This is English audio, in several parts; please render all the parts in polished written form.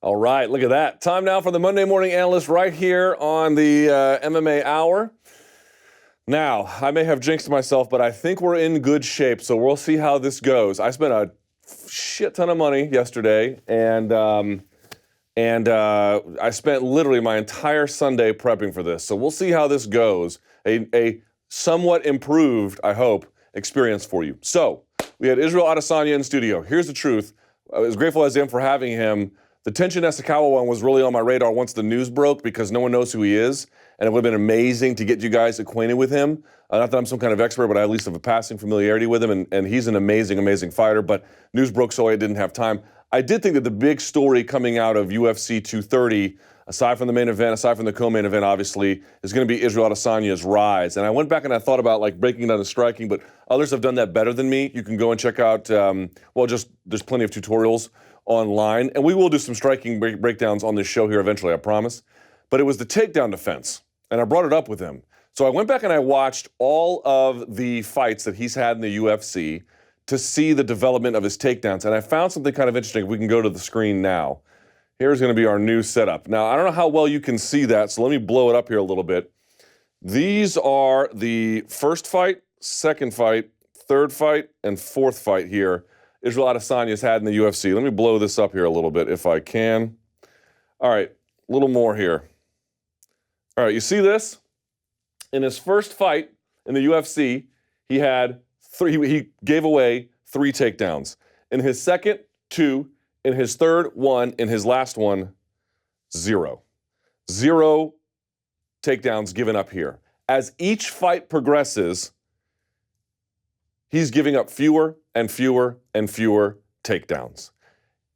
All right, look at that. Time now for the Monday Morning Analyst right here on the MMA Hour. Now, I may have jinxed myself, but I think we're in good shape, so we'll see how this goes. I spent a shit ton of money yesterday, and I spent literally my entire Sunday prepping for this. So we'll see how this goes. A somewhat improved, I hope, experience for you. So we had Israel Adesanya in studio. Here's the truth. As grateful as I am for having him, the Tenshin Nasukawa one was really on my radar once the news broke because no one knows who he is, and it would have been amazing to get you guys acquainted with him. Not that I'm some kind of expert, but I at least have a passing familiarity with him, and he's an amazing, amazing fighter, but news broke so I didn't have time. I did think that the big story coming out of UFC 230, aside from the main event, aside from the co-main event, obviously, is going to be Israel Adesanya's rise. And I went back and I thought about like breaking down the striking, but others have done that better than me. You can go and check out, there's plenty of tutorials online. And we will do some striking breakdowns on this show here eventually, I promise. But it was the takedown defense, and I brought it up with him. So I went back and I watched all of the fights that he's had in the UFC to see the development of his takedowns. And I found something kind of interesting. We can go to the screen now. Here's going to be our new setup. Now, I don't know how well you can see that, so let me blow it up here a little bit. These are the first fight, second fight, third fight, and fourth fight here Israel Adesanya's had in the UFC. Let me blow this up here a little bit if I can. All right, a little more here. All right, you see this? In his first fight in the UFC, he gave away 3 takedowns. In his second, 2. In his third, 1. In his last one, 0. 0 takedowns given up here. As each fight progresses, he's giving up fewer and fewer and fewer takedowns.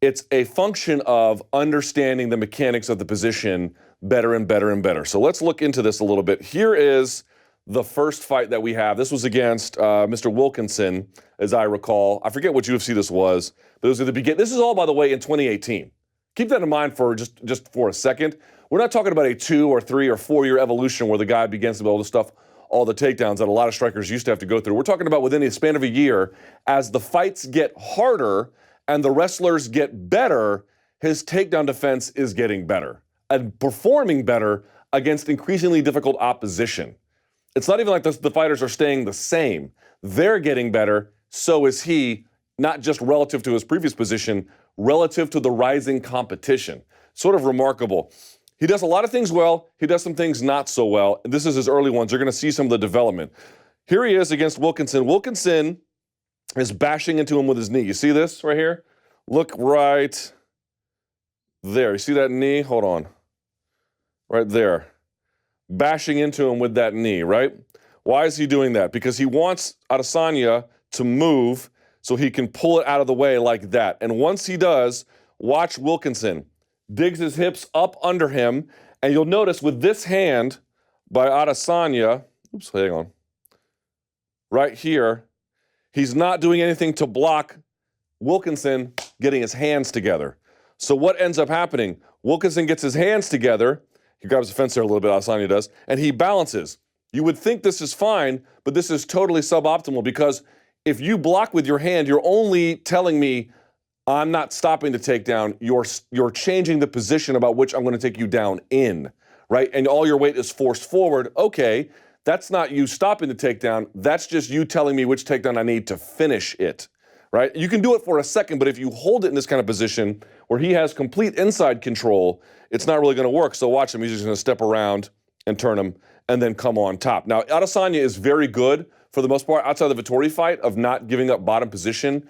It's a function of understanding the mechanics of the position better and better and better. So let's look into this a little bit. Here is the first fight that we have. This was against Mr. Wilkinson, as I recall. I forget which UFC this was, but it was at the beginning. This is all, by the way, in 2018. Keep that in mind for just for a second. We're not talking about a 2 or 3 or 4 year evolution where the guy begins to be able to stuff all the takedowns that a lot of strikers used to have to go through. We're talking about within the span of a year, as the fights get harder and the wrestlers get better, his takedown defense is getting better and performing better against increasingly difficult opposition. It's not even like the fighters are staying the same. They're getting better, so is he, not just relative to his previous position, relative to the rising competition. Sort of remarkable. He does a lot of things well. He does some things not so well. And this is his early ones. You're going to see some of the development. Here he is against Wilkinson. Wilkinson is bashing into him with his knee. You see this right here? Look right there. You see that knee? Hold on. Right there. Bashing into him with that knee, right? Why is he doing that? Because he wants Adesanya to move so he can pull it out of the way like that. And once he does, watch Wilkinson. Digs his hips up under him, and you'll notice with this hand by Adesanya, hang on, right here, he's not doing anything to block Wilkinson getting his hands together. So what ends up happening? Wilkinson gets his hands together, he grabs the fence there a little bit, Adesanya does, and he balances. You would think this is fine, but this is totally suboptimal because if you block with your hand, you're only telling me I'm not stopping the takedown. You're changing the position about which I'm going to take you down in, right? And all your weight is forced forward. Okay, that's not you stopping the takedown. That's just you telling me which takedown I need to finish it, right? You can do it for a second, but if you hold it in this kind of position where he has complete inside control, it's not really going to work. So watch him. He's just going to step around and turn him and then come on top. Now, Adesanya is very good for the most part outside the Vettori fight of not giving up bottom position.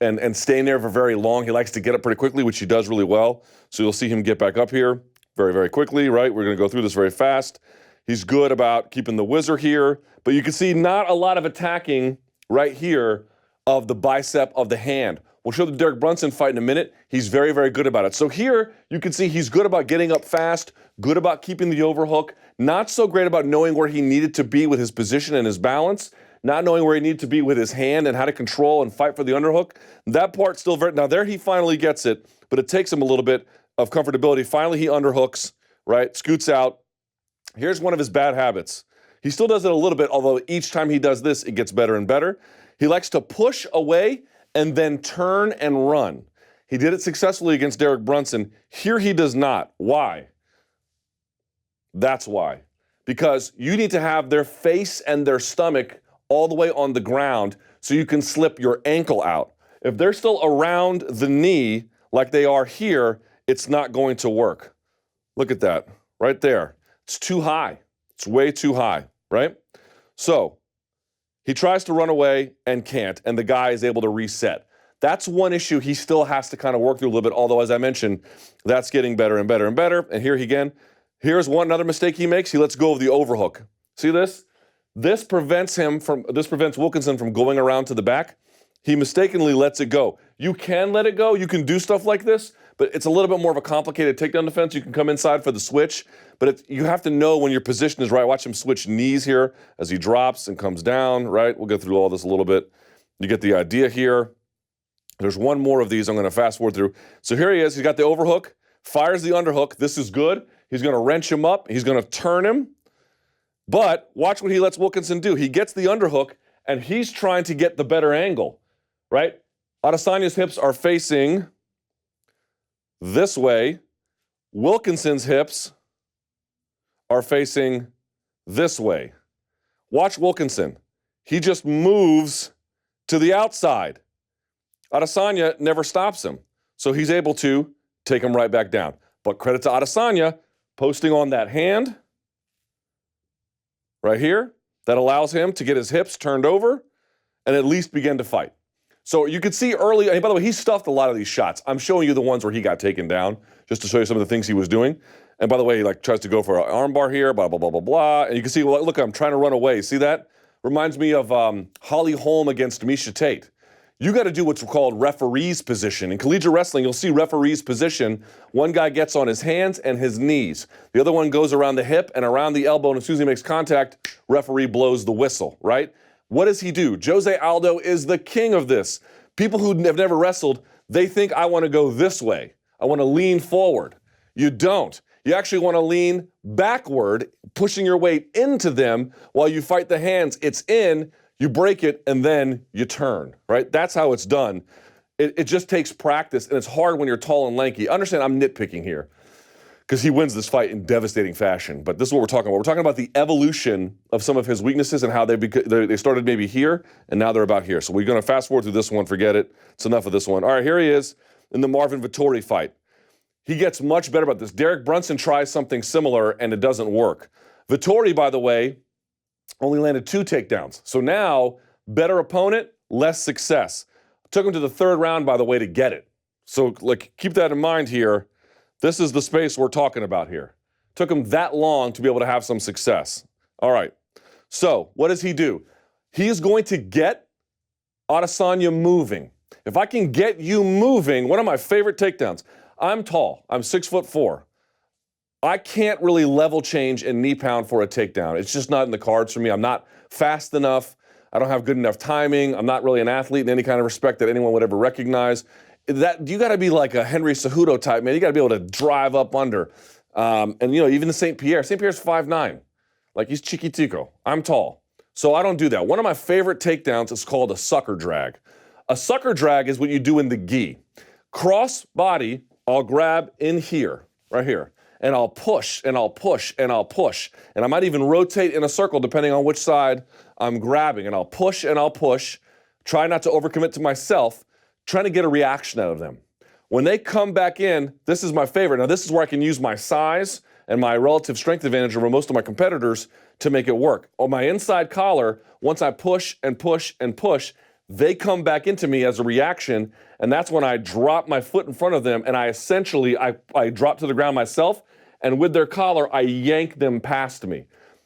And staying there for very long. He likes to get up pretty quickly, which he does really well. So you'll see him get back up here very, very quickly, right? We're going to go through this very fast. He's good about keeping the whizzer here. But you can see not a lot of attacking right here of the bicep of the hand. We'll show the Derek Brunson fight in a minute. He's very, very good about it. So here you can see he's good about getting up fast, good about keeping the overhook, not so great about knowing where he needed to be with his position and his balance, not knowing where he needed to be with his hand and how to control and fight for the underhook. That part's still very, now there he finally gets it, but it takes him a little bit of comfortability. Finally he underhooks, right, scoots out. Here's one of his bad habits. He still does it a little bit, although each time he does this, it gets better and better. He likes to push away and then turn and run. He did it successfully against Derek Brunson. Here he does not. Why? That's why. Because you need to have their face and their stomach all the way on the ground so you can slip your ankle out. If they're still around the knee like they are here, it's not going to work. Look at that right there. It's too high. It's way too high, right? So he tries to run away and can't, and the guy is able to reset. That's one issue he still has to kind of work through a little bit, although, as I mentioned, that's getting better and better and better. And here again, here's another mistake he makes. He lets go of the overhook. See this? This prevents Wilkinson from going around to the back. He mistakenly lets it go. You can let it go. You can do stuff like this, but it's a little bit more of a complicated takedown defense. You can come inside for the switch, but you have to know when your position is right. Watch him switch knees here as he drops and comes down, right? We'll go through all this a little bit. You get the idea here. There's one more of these I'm going to fast forward through. So here he is. He's got the overhook, fires the underhook. This is good. He's going to wrench him up. He's going to turn him. But watch what he lets Wilkinson do. He gets the underhook, and he's trying to get the better angle, right? Adesanya's hips are facing this way. Wilkinson's hips are facing this way. Watch Wilkinson. He just moves to the outside. Adesanya never stops him, so he's able to take him right back down. But credit to Adesanya, posting on that hand right here, that allows him to get his hips turned over and at least begin to fight. So you could see early, and by the way, he stuffed a lot of these shots. I'm showing you the ones where he got taken down, just to show you some of the things he was doing. And by the way, he tries to go for an armbar here, blah, blah, blah, blah, blah. And you can see, well, look, I'm trying to run away. See that? Reminds me of Holly Holm against Miesha Tate. You got to do what's called referee's position. In collegiate wrestling, you'll see referee's position. One guy gets on his hands and his knees. The other one goes around the hip and around the elbow, and as soon as he makes contact, referee blows the whistle, right? What does he do? Jose Aldo is the king of this. People who have never wrestled, they think, I want to go this way. I want to lean forward. You don't. You actually want to lean backward, pushing your weight into them while you fight the hands. It's in. You break it, and then you turn, right? That's how it's done. It just takes practice, and it's hard when you're tall and lanky. Understand, I'm nitpicking here because he wins this fight in devastating fashion. But this is what we're talking about. We're talking about the evolution of some of his weaknesses and how they started maybe here, and now they're about here. So we're going to fast forward through this one. Forget it. It's enough of this one. All right, here he is in the Marvin Vettori fight. He gets much better about this. Derek Brunson tries something similar, and it doesn't work. Vettori, by the way, only landed 2 takedowns. So now, better opponent, less success. Took him to the 3rd round, by the way, to get it. So, keep that in mind here. This is the space we're talking about here. Took him that long to be able to have some success. All right. So, what does he do? He is going to get Adesanya moving. If I can get you moving, one of my favorite takedowns. I'm tall. I'm 6'4". I can't really level change and knee pound for a takedown. It's just not in the cards for me. I'm not fast enough. I don't have good enough timing. I'm not really an athlete in any kind of respect that anyone would ever recognize. That you got to be like a Henry Cejudo type, man. You got to be able to drive up under. And even the St. Pierre's 5'9". He's chiquitico. I'm tall. So I don't do that. One of my favorite takedowns is called a sucker drag. A sucker drag is what you do in the gi. Cross body, I'll grab in here, right here. And I'll push, and I'll push, and I'll push. And I might even rotate in a circle depending on which side I'm grabbing. And I'll push, and I'll push. Try not to overcommit to myself. Trying to get a reaction out of them. When they come back in, this is my favorite. Now, this is where I can use my size and my relative strength advantage over most of my competitors to make it work. On my inside collar, once I push and push and push, they come back into me as a reaction, and that's when I drop my foot in front of them, and I drop to the ground myself, and with their collar, I yank them past me.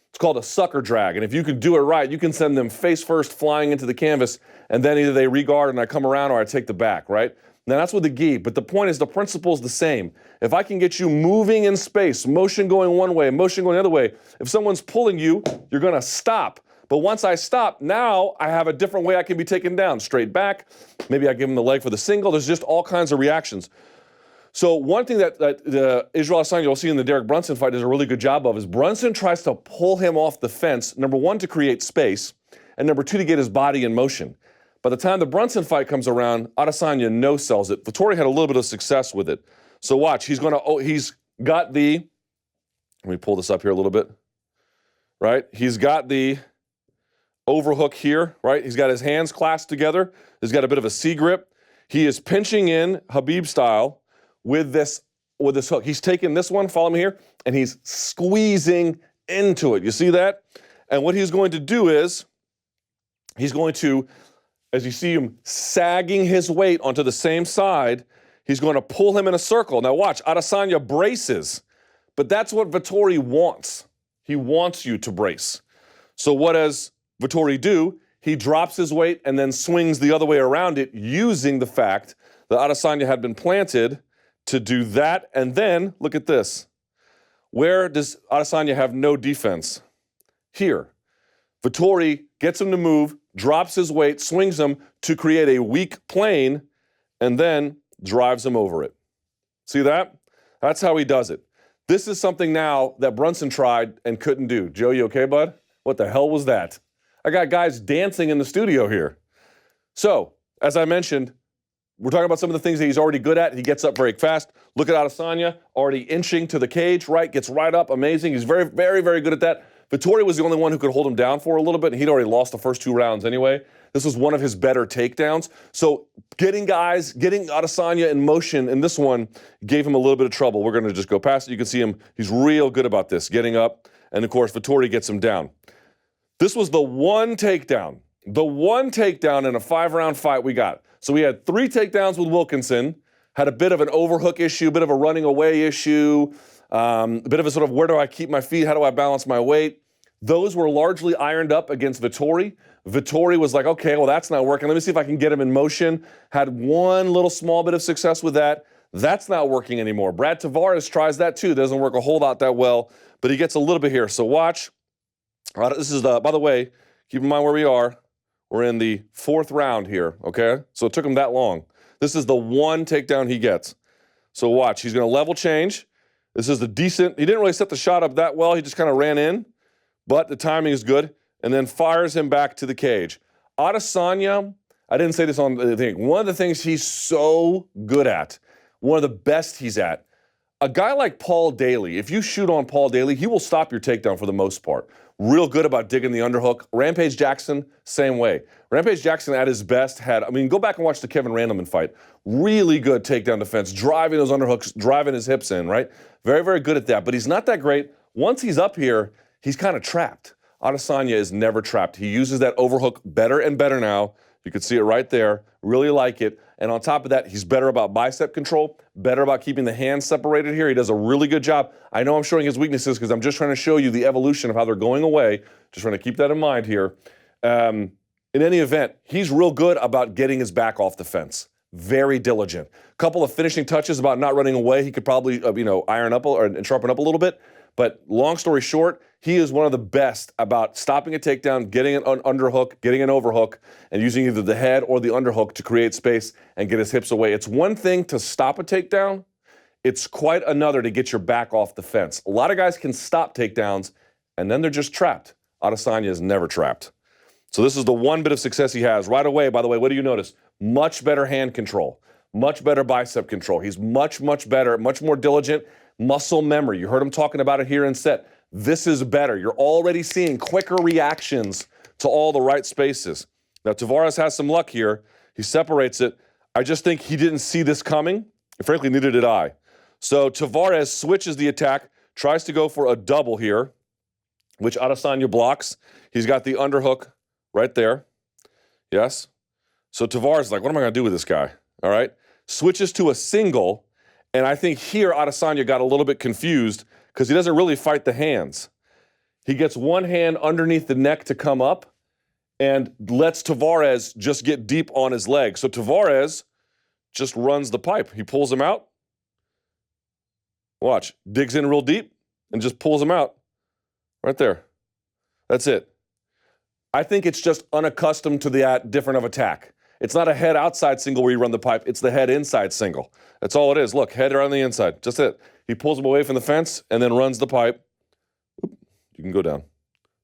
It's called a sucker drag, and if you can do it right, you can send them face first flying into the canvas, and then either they regard and I come around or I take the back, right? Now that's with the gi, but the point is the principle is the same. If I can get you moving in space, motion going one way, motion going the other way, if someone's pulling you, you're gonna stop. But once I stop, now I have a different way I can be taken down. Straight back, maybe I give him the leg for the single. There's just all kinds of reactions. So one thing that Israel Adesanya, you'll see in the Derek Brunson fight, does a really good job of is Brunson tries to pull him off the fence, number 1, to create space, and number 2, to get his body in motion. By the time the Brunson fight comes around, Adesanya no-sells it. Vettori had a little bit of success with it. So watch, he's got the, let me pull this up here a little bit, right? He's got the overhook here, right? He's got his hands clasped together. He's got a bit of a C-grip. He is pinching in Habib style with this hook. He's taking this one, follow me here, and he's squeezing into it. You see that? And what he's going to do is, he's going to, as you see him sagging his weight onto the same side, he's going to pull him in a circle. Now watch, Adesanya braces, but that's what Vettori wants. He wants you to brace. So what does Vettori do? He drops his weight and then swings the other way around it, using the fact that Adesanya had been planted to do that. And then, look at this. Where does Adesanya have no defense? Here. Vettori gets him to move, drops his weight, swings him to create a weak plane, and then drives him over it. See that? That's how he does it. This is something now that Brunson tried and couldn't do. Joe, you okay, bud? What the hell was that? I got guys dancing in the studio here. So, as I mentioned, we're talking about some of the things that he's already good at. He gets up very fast. Look at Adesanya, already inching to the cage, right? Gets right up, amazing. He's very, very, very good at that. Vettori was the only one who could hold him down for a little bit, and he'd already lost the first 2 rounds anyway. This was one of his better takedowns. So getting Adesanya in motion in this one gave him a little bit of trouble. We're going to just go past it. You can see him. He's real good about this, getting up. And, of course, Vettori gets him down. This was the one takedown in a 5-round fight we got. So we had 3 takedowns with Wilkinson, had a bit of an overhook issue, a bit of a running away issue, a bit of a sort of where do I keep my feet, how do I balance my weight. Those were largely ironed up against Vettori. Vettori was like, okay, well, that's not working. Let me see if I can get him in motion. Had one little small bit of success with that. That's not working anymore. Brad Tavares tries that too. Doesn't work a whole lot that well, but he gets a little bit here. So watch. This is by the way, keep in mind where we are. We're in the 4th round here, okay? So it took him that long. This is the one takedown he gets. So watch, he's going to level change. This is the decent, he didn't really set the shot up that well. He just kind of ran in, but the timing is good, and then fires him back to the cage. Adesanya, I didn't say this on the thing. One of the things he's so good at, one of the best he's at, a guy like Paul Daly, if you shoot on Paul Daly, he will stop your takedown for the most part. Real good about digging the underhook. Rampage Jackson, same way. Rampage Jackson at his best go back and watch the Kevin Randleman fight. Really good takedown defense, driving those underhooks, driving his hips in, right? Very, very good at that, but he's not that great. Once he's up here, he's kind of trapped. Adesanya is never trapped. He uses that overhook better and better now. You can see it right there. Really like it. And on top of that, he's better about bicep control, better about keeping the hands separated here. He does a really good job. I know I'm showing his weaknesses because I'm just trying to show you the evolution of how they're going away. Just trying to keep that in mind here. In any event, he's real good about getting his back off the fence. Very diligent. Couple of finishing touches about not running away. He could probably, iron up and sharpen up a little bit. But long story short, he is one of the best about stopping a takedown, getting an underhook, getting an overhook, and using either the head or the underhook to create space and get his hips away. It's one thing to stop a takedown. It's quite another to get your back off the fence. A lot of guys can stop takedowns, and then they're just trapped. Adesanya is never trapped. So this is the one bit of success he has. Right away, by the way, what do you notice? Much better hand control, much better bicep control. He's much, much better, much more diligent. Muscle memory. You heard him talking about it here in set. This is better. You're already seeing quicker reactions to all the right spaces. Now, Tavares has some luck here. He separates it. I just think he didn't see this coming. Frankly, neither did I. So Tavares switches the attack, tries to go for a double here, which Adesanya blocks. He's got the underhook right there. Yes? So Tavares is like, what am I going to do with this guy? All right? Switches to a single. And I think here Adesanya got a little bit confused because he doesn't really fight the hands. He gets one hand underneath the neck to come up and lets Tavares just get deep on his leg. So Tavares just runs the pipe. He pulls him out. Watch. Digs in real deep and just pulls him out. Right there. That's it. I think it's just unaccustomed to that different of attack. It's not a head outside single where you run the pipe. It's the head inside single. That's all it is. Look, head around the inside. Just it. He pulls him away from the fence and then runs the pipe. Oop, you can go down.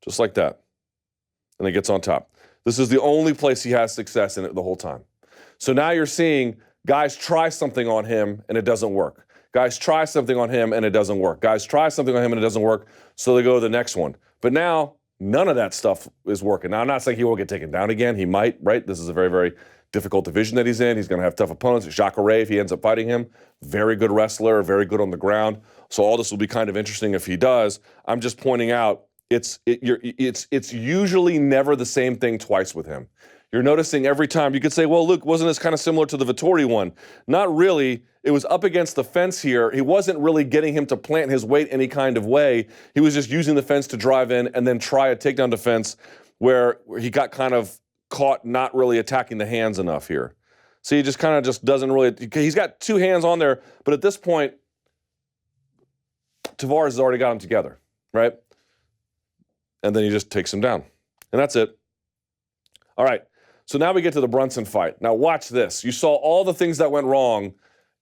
Just like that. And it gets on top. This is the only place he has success in it the whole time. So now you're seeing guys try something on him and it doesn't work. Guys try something on him and it doesn't work. Guys try something on him and it doesn't work, so they go to the next one. But now, none of that stuff is working. Now, I'm not saying he won't get taken down again. He might, right? This is a very, very difficult division that he's in. He's going to have tough opponents. Jacare, if he ends up fighting him, very good wrestler, very good on the ground. So all this will be kind of interesting if he does. I'm just pointing out it's usually never the same thing twice with him. You're noticing every time. You could say, well, Luke, wasn't this kind of similar to the Vettori one? Not really. It was up against the fence here. He wasn't really getting him to plant his weight any kind of way. He was just using the fence to drive in and then try a takedown defense where he got kind of caught not really attacking the hands enough here. See, he just kind of just doesn't really, he's got two hands on there, but at this point, Tavares has already got him together, right? And then he just takes him down. And that's it. All right. So now we get to the Brunson fight. Now watch this. You saw all the things that went wrong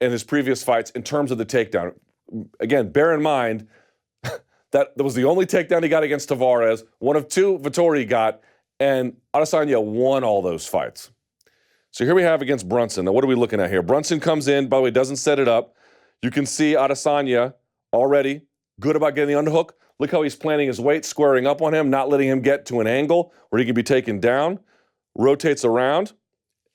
in his previous fights in terms of the takedown. Again, bear in mind that was the only takedown he got against Tavares, one of two Vettori got, and Adesanya won all those fights. So here we have against Brunson. Now what are we looking at here? Brunson comes in, by the way, doesn't set it up. You can see Adesanya already good about getting the underhook. Look how he's planting his weight, squaring up on him, not letting him get to an angle where he can be taken down. Rotates around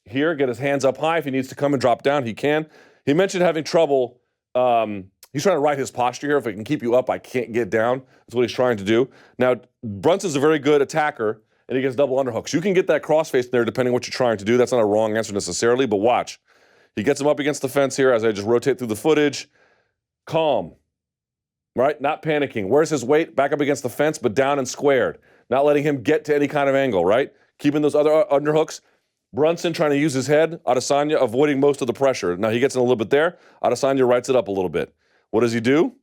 here, get his hands up high. If he needs to come and drop down, he can. He mentioned having trouble. He's trying to right his posture here. If I can keep you up, I can't get down. That's what he's trying to do. Now, Brunson's a very good attacker, and he gets double underhooks. You can get that crossface in there depending on what you're trying to do. That's not a wrong answer necessarily, but watch. He gets him up against the fence here as I just rotate through the footage. Calm, right? Not panicking. Where's his weight? Back up against the fence, but down and squared. Not letting him get to any kind of angle, right? Keeping those other underhooks. Brunson trying to use his head. Adesanya avoiding most of the pressure. Now he gets in a little bit there. Adesanya writes it up a little bit. What does he do?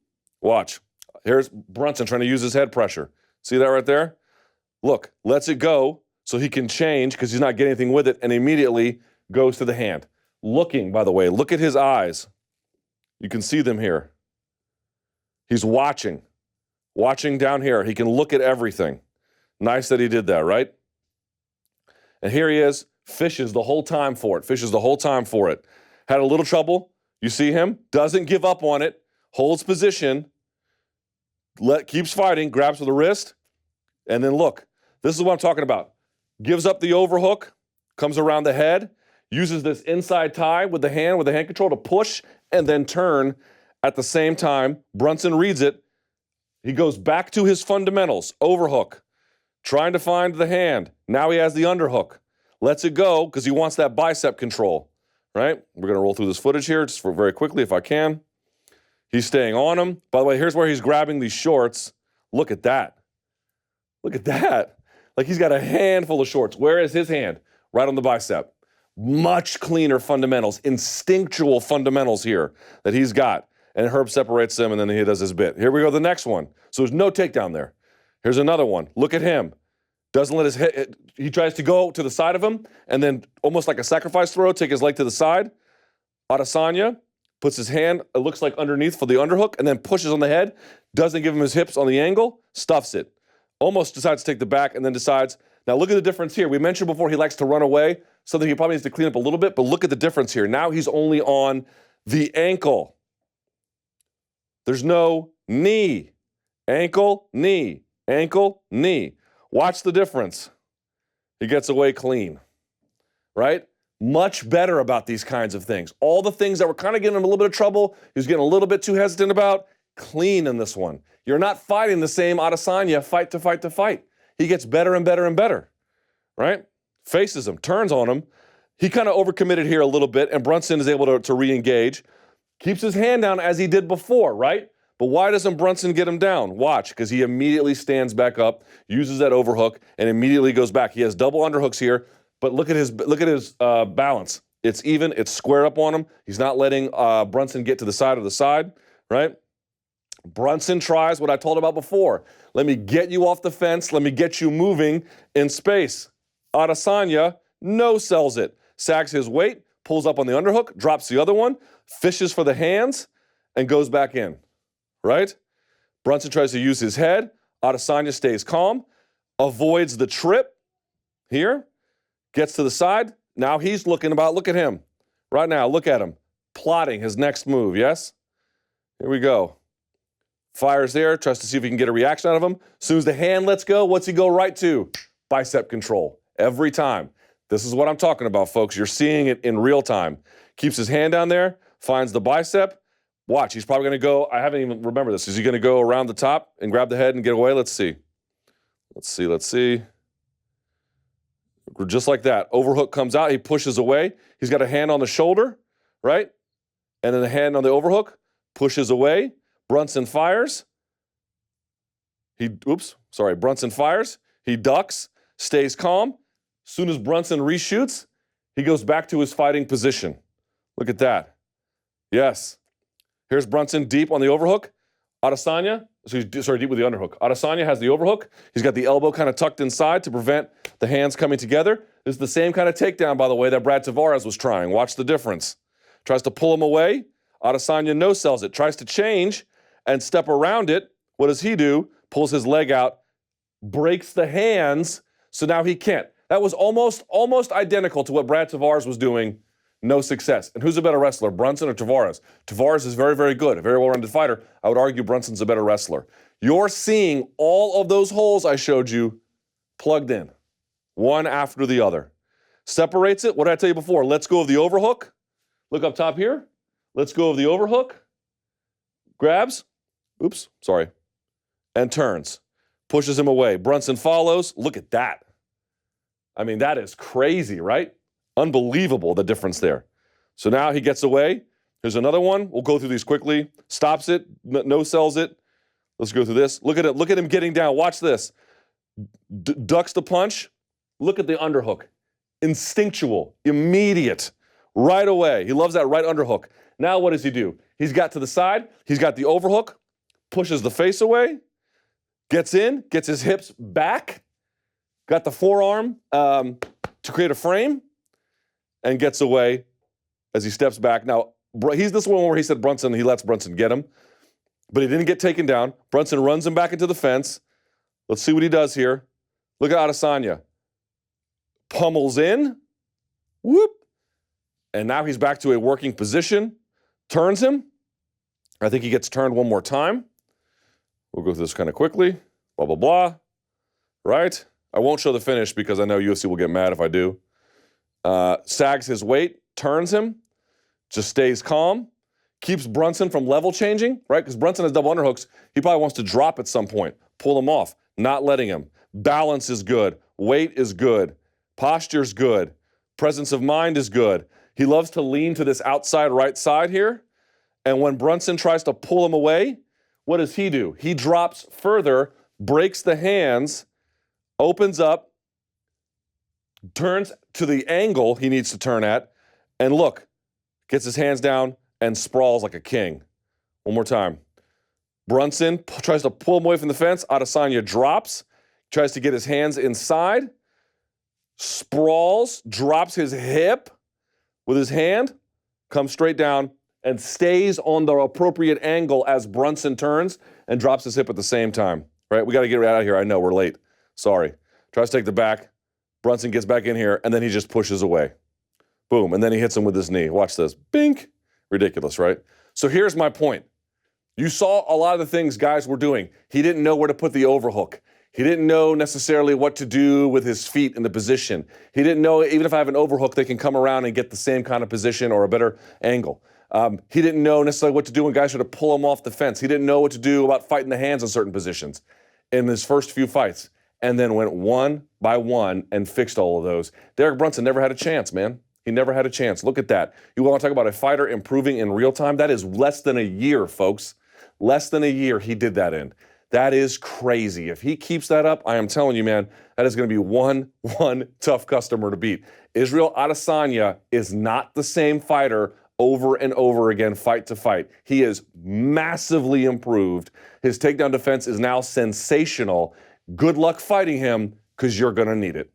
Watch. Here's Brunson trying to use his head pressure. See that right there? Look, lets it go so he can change because he's not getting anything with it, and immediately goes to the hand. Looking, by the way, look at his eyes. You can see them here. He's watching. Watching down here. He can look at everything. Nice that he did that, right? And here he is, fishes the whole time for it, fishes the whole time for it. Had a little trouble. You see him, doesn't give up on it, holds position, keeps fighting, grabs for the wrist, and then look, this is what I'm talking about. Gives up the overhook, comes around the head, uses this inside tie with the hand control to push and then turn at the same time. Brunson reads it. He goes back to his fundamentals, overhook. Trying to find the hand. Now he has the underhook. Lets it go because he wants that bicep control, right? We're going to roll through this footage here just for very quickly if I can. He's staying on him. By the way, here's where he's grabbing these shorts. Look at that. Look at that. Like he's got a handful of shorts. Where is his hand? Right on the bicep. Much cleaner fundamentals, instinctual fundamentals here that he's got. And Herb separates them and then he does his bit. Here we go, the next one. So there's no takedown there. Here's another one. Look at him. Doesn't let his head, he tries to go to the side of him and then almost like a sacrifice throw, take his leg to the side. Adesanya puts his hand, it looks like underneath for the underhook, and then pushes on the head, doesn't give him his hips on the angle, stuffs it. Almost decides to take the back and then decides, now look at the difference here. We mentioned before he likes to run away, something he probably needs to clean up a little bit, but look at the difference here. Now he's only on the ankle. There's no knee. Ankle, knee. Ankle, knee. Watch the difference. He gets away clean, right? Much better about these kinds of things. All the things that were kind of giving him a little bit of trouble, he was getting a little bit too hesitant about, clean in this one. You're not fighting the same Adesanya fight to fight to fight. He gets better and better and better, right? Faces him, turns on him. He kind of overcommitted here a little bit, and Brunson is able to re-engage. Keeps his hand down as he did before, right? But why doesn't Brunson get him down? Watch, because he immediately stands back up, uses that overhook, and immediately goes back. He has double underhooks here, but look at his balance. It's even, it's square up on him. He's not letting Brunson get to the side, right? Brunson tries what I told about before. Let me get you off the fence. Let me get you moving in space. Adesanya no-sells it. Sags his weight, pulls up on the underhook, drops the other one, fishes for the hands, and goes back in. Right? Brunson tries to use his head. Adesanya stays calm, avoids the trip here, Gets to the side. Now he's look at him. Right now, look at him. Plotting his next move, yes? Here we go. Fires there, tries to see if he can get a reaction out of him. As soon as the hand lets go, what's he go right to? Bicep control. Every time. This is what I'm talking about, folks. You're seeing it in real time. Keeps his hand down there, finds the bicep. Watch, he's probably going to go, I haven't even remembered this. Is he going to go around the top and grab the head and get away? Let's see. Let's see. Just like that. Overhook comes out. He pushes away. He's got a hand on the shoulder, right? And then the hand on the overhook. Pushes away. Brunson fires. Brunson fires. He ducks. Stays calm. As soon as Brunson reshoots, he goes back to his fighting position. Look at that. Yes. Here's Brunson deep on the overhook. Adesanya, deep with the underhook. Adesanya has the overhook. He's got the elbow kind of tucked inside to prevent the hands coming together. This is the same kind of takedown, by the way, that Brad Tavares was trying. Watch the difference. Tries to pull him away. Adesanya no-sells it. Tries to change and step around it. What does he do? Pulls his leg out, breaks the hands, so now he can't. That was almost identical to what Brad Tavares was doing. No success. And who's a better wrestler, Brunson or Tavares? Tavares is very, very good, a very well-rounded fighter. I would argue Brunson's a better wrestler. You're seeing all of those holes I showed you plugged in, one after the other. Separates it. What did I tell you before? Let's go of the overhook. Look up top here. Let's go of the overhook. Grabs. And turns. Pushes him away. Brunson follows. Look at that. I mean, that is crazy, right? Unbelievable, the difference there. So now he gets away. Here's another one. We'll go through these quickly. Stops it. No-sells it. Let's go through this. Look at it. Look at him getting down. Watch this. Ducks the punch. Look at the underhook. Instinctual. Immediate. Right away. He loves that right underhook. Now what does he do? He's got to the side. He's got the overhook. Pushes the face away. Gets in. Gets his hips back. Got the forearm to create a frame. And gets away as he steps back. Now, he's this one where he said Brunson, he lets Brunson get him. But he didn't get taken down. Brunson runs him back into the fence. Let's see what he does here. Look at Adesanya. Pummels in. Whoop. And now he's back to a working position. Turns him. I think he gets turned one more time. We'll go through this kind of quickly. Blah, blah, blah. Right? I won't show the finish because I know UFC will get mad if I do. Sags his weight, turns him, just stays calm, keeps Brunson from level changing, right? Because Brunson has double underhooks. He probably wants to drop at some point, pull him off, not letting him. Balance is good. Weight is good. Posture's good. Presence of mind is good. He loves to lean to this outside right side here. And when Brunson tries to pull him away, what does he do? He drops further, breaks the hands, opens up, turns to the angle he needs to turn at, and look, gets his hands down and sprawls like a king. One more time. Brunson tries to pull him away from the fence. Adesanya drops, tries to get his hands inside, sprawls, drops his hip with his hand, comes straight down, and stays on the appropriate angle as Brunson turns and drops his hip at the same time. Right? We got to get out of here. I know, we're late. Sorry. Tries to take the back. Brunson gets back in here, and then he just pushes away. Boom, and then he hits him with his knee. Watch this. Bink. Ridiculous, right? So here's my point. You saw a lot of the things guys were doing. He didn't know where to put the overhook. He didn't know necessarily what to do with his feet in the position. He didn't know, even if I have an overhook, they can come around and get the same kind of position or a better angle. He didn't know necessarily what to do when guys tried to pull him off the fence. He didn't know what to do about fighting the hands in certain positions in his first few fights. And then went one by one and fixed all of those. Derek Brunson never had a chance, man. He never had a chance. Look at that. You want to talk about a fighter improving in real time? That is less than a year, folks. Less than a year he did that in. That is crazy. If he keeps that up, I am telling you, man, that is going to be one tough customer to beat. Israel Adesanya is not the same fighter over and over again, fight to fight. He is massively improved. His takedown defense is now sensational. Good luck fighting him because you're going to need it.